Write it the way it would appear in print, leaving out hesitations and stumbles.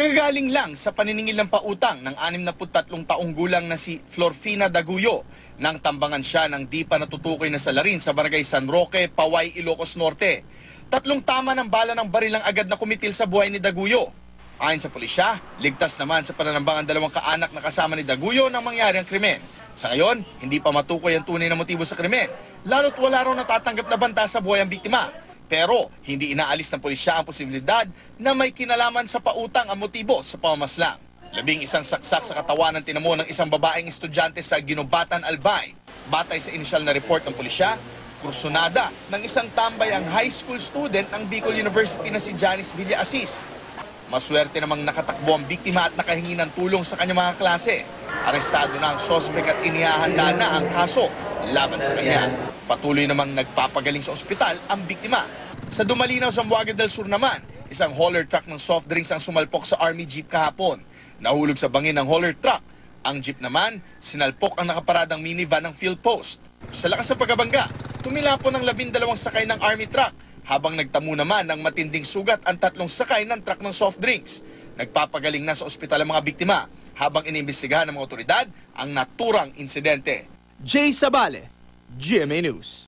Kagagaling lang sa paniningil ng pautang ng 63 taong gulang na si Florfina Daguyo nang tambangan siya ng di pa natutukoy na salarin sa barangay San Roque, Paway, Ilocos Norte. 3 tama ng bala ng baril ang agad na kumitil sa buhay ni Daguyo. Ayon sa pulisya, ligtas naman sa pananambang ang 2 kaanak na kasama ni Daguyo nang mangyari ang krimen. Sa ngayon, hindi pa matukoy ang tunay na motibo sa krimen, lalo't wala raw natatanggap na banta sa buhay ang biktima. Pero hindi inaalis ng pulisya ang posibilidad na may kinalaman sa pautang ang motibo sa pamamaslang. 11 saksak sa katawan ng tinamo ng isang babaeng estudyante sa Ginubatan, Albay. Batay sa inisyal na report ng pulisya, kursunada ng isang tambay ang high school student ng Bicol University na si Janice Villa-Asis. Maswerte namang nakatakbo ang biktima at nakahingi ng tulong sa kanyang mga klase. Arestado na ang sospek at inihahanda na ang kaso laban sa kanya. Patuloy namang nagpapagaling sa ospital ang biktima. Sa Dumalinaw, Zamboanga del Sur naman, isang hauler truck ng soft drinks ang sumalpok sa army jeep kahapon. Nahulog sa bangin ng hauler truck. Ang jeep naman, sinalpok ang nakaparadang minivan ng field post. Sa lakas ng pagkabangga, tumilapon ang 12 sakay ng army truck, habang nagtamo naman ng matinding sugat ang 3 sakay ng truck ng soft drinks. Nagpapagaling na sa ospital ang mga biktima, habang inimbestigahan ng mga otoridad ang naturang insidente. Jay Sabale, GMA News.